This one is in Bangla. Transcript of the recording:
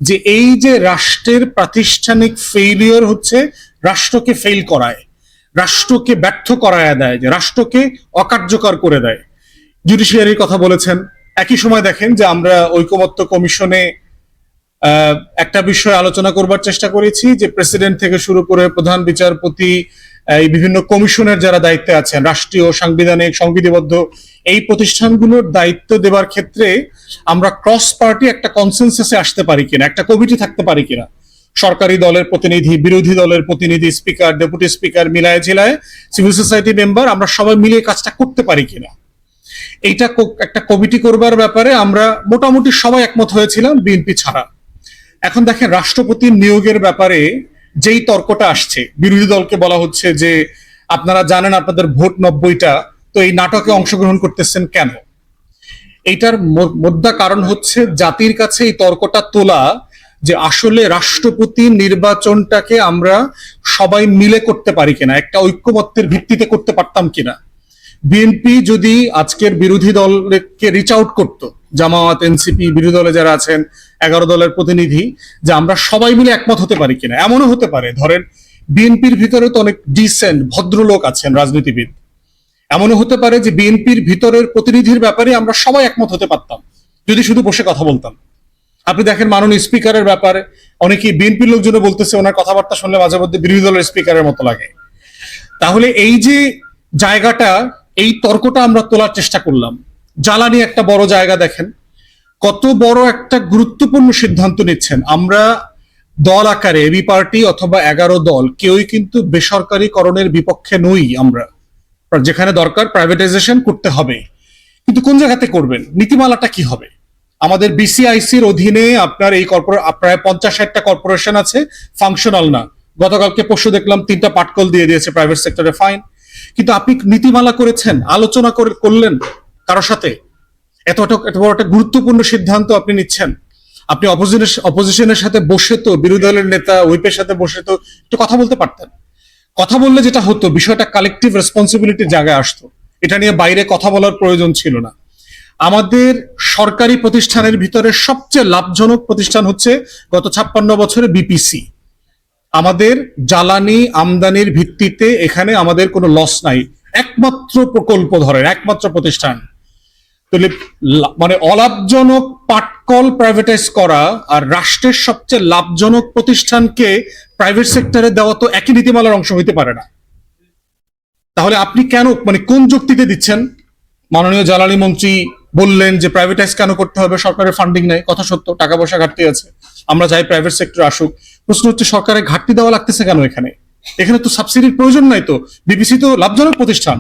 যে এই যে রাষ্ট্রের প্রাতিষ্ঠানিক ফেইলিয়র হচ্ছে রাষ্ট্রকে ফেল করায়, রাষ্ট্রকে ব্যর্থ করায় দেয়, যে রাষ্ট্রকে অকার্যকর করে দেয়। জুডিশিয়ারির কথা বলেছেন। একই সময় দেখেন যে আমরা ঐকমত্য কমিশনে একটা বিষয় আলোচনা করবার চেষ্টা করেছি যে প্রেসিডেন্ট থেকে শুরু করে প্রধান বিচারপতি, এই বিভিন্ন কমিশনের যারা দায়িত্বে আছেন, রাষ্ট্রীয়, সাংবিধানিক, সংবিধিবদ্ধ এই প্রতিষ্ঠানগুলোর দায়িত্ব দেবার ক্ষেত্রে আমরা ক্রস পার্টি একটা কনসেনসাসে আসতে পারি কিনা, একটা কমিটি থাকতে পারি কিনা, সরকারি দলের প্রতিনিধি, বিরোধী দলের প্রতিনিধি, স্পিকার, ডেপুটি স্পিকার মিলায় ঝিলায় সিভিল সোসাইটি মেম্বার, আমরা সবাই মিলে কাজটা করতে পারি কিনা। এইটা একটা কমিটি করবার ব্যাপারে আমরা মোটামুটি সবাই একমত হয়েছিলাম, বিএনপি ছাড়া। এখন দেখেন রাষ্ট্রপতির নিয়োগের ব্যাপারে যেই তর্কটা আসছে, বিরোধী দলকে বলা হচ্ছে যে আপনারা জানেন আপনাদের ভোট 90টা, তো এই নাটকে অংশগ্রহণ করতেছেন কেন? এইটার মোদ্দা কারণ হচ্ছে জাতির কাছে এই তর্কটা তোলা যে আসলে রাষ্ট্রপতি নির্বাচনটাকে আমরা সবাই মিলে করতে পারি কিনা, একটা ঐক্যমত্যের ভিত্তিতে করতে পারতাম কিনা। বিএনপি যদি আজকের বিরোধী দলকে রিচ আউট করতো, জামায়াত, এনসিপি, বিরোধী দলে যারা আছেন 11 দলের প্রতিনিধি, যে আমরা সবাই মিলে একমত হতে পারি কিনা। এমনও হতে পারে, ধরেন বিএনপির ভিতরে তো অনেক ডিসেন্ট ভদ্রলোক আছেন রাজনীতিবিদ, এমনও হতে পারে যে বিএনপির ভিতরের প্রতিনিধির ব্যাপারে আমরা সবাই একমত হতে পারতাম যদি শুধু বসে কথা বলতাম। আপনি দেখেন মাননীয় স্পিকারের ব্যাপারে অনেকেই বিএনপির লোকজন বলতেছে ওনার কথাবার্তা শুনলে মাঝে মধ্যে বিরোধী দলের স্পিকারের মতো লাগে। তাহলে এই যে জায়গাটা, এই তর্কটা আমরা তোলার চেষ্টা করলাম। জ্বালানি একটা বড় জায়গা, দেখেন কত বড় একটা গুরুত্বপূর্ণ সিদ্ধান্ত নিচ্ছেন। আমরা দল আকারে এবি পার্টি অথবা 11 দল কেউই কিন্তু বেসরকারীকরণের বিপক্ষে নই। আমরা যেখানে দরকার প্রাইভেটাইজেশন করতে হবে, কিন্তু কোন জায়গাতে করবেন, নীতিমালাটা কি হবে? আমাদের বিসিআইসির অধীনে আপনার এই প্রায় 50-60টা কর্পোরেশন আছে, ফাংশনাল না। গতকালকে পরশু দেখলাম 3টা পাটকল দিয়ে দিয়েছে প্রাইভেট সেক্টরে, ফাইন। কিন্তু আপনি নীতিমালা করেছেন, আলোচনা করলেন কারোর সাথে? এত বড় একটা গুরুত্বপূর্ণ সিদ্ধান্ত আপনি নিচ্ছেন, আপনি অপোজিশনের সাথে বসে তো, বিরোধী দলের নেতা হুইপের সাথে বসে তো একটু কথা বলতে পারতেন। কথা বললে যেটা হতো, বিষয়টা কালেকটিভ রেসপন্সিবিলিটির জায়গায় আসতো, এটা নিয়ে বাইরে কথা বলার প্রয়োজন ছিল না। আমাদের সরকারি প্রতিষ্ঠানের ভিতরে সবচেয়ে লাভজনক প্রতিষ্ঠান হচ্ছে গত 56 বছরে বিপিসি। আমাদের জ্বালানি আমদানির ভিত্তিতে এখানে আমাদের কোনো লস নাই, একমাত্র প্রকল্প ধরেন, একমাত্র প্রতিষ্ঠান। তাহলে মানে অলাভজনক পাটকল প্রাইভেটাইজ করা আর রাষ্ট্রের সবচেয়ে লাভজনক প্রতিষ্ঠানকে প্রাইভেট সেক্টরে দেওয়া তো একই নীতিমালার অংশ হইতে পারে না। তাহলে আপনি কেন, মানে কোন যুক্তিতে দিচ্ছেন? মাননীয় জ্বালানি মন্ত্রী বললেন যে প্রাইভেটাইজ কেন করতে হবে, সরকারের ফান্ডিং নেই। কথা সত্য, টাকা পয়সা ঘাটতি আছে, আমরা চাই প্রাইভেট সেক্টর আসুক। প্রশ্ন হচ্ছে সরকারের ঘাটতি দেওয়া লাগতেছে কেন এখানে? এখানে তো সাবসিডির প্রয়োজন নাই, তো বিবিসি তো লাভজনক প্রতিষ্ঠান।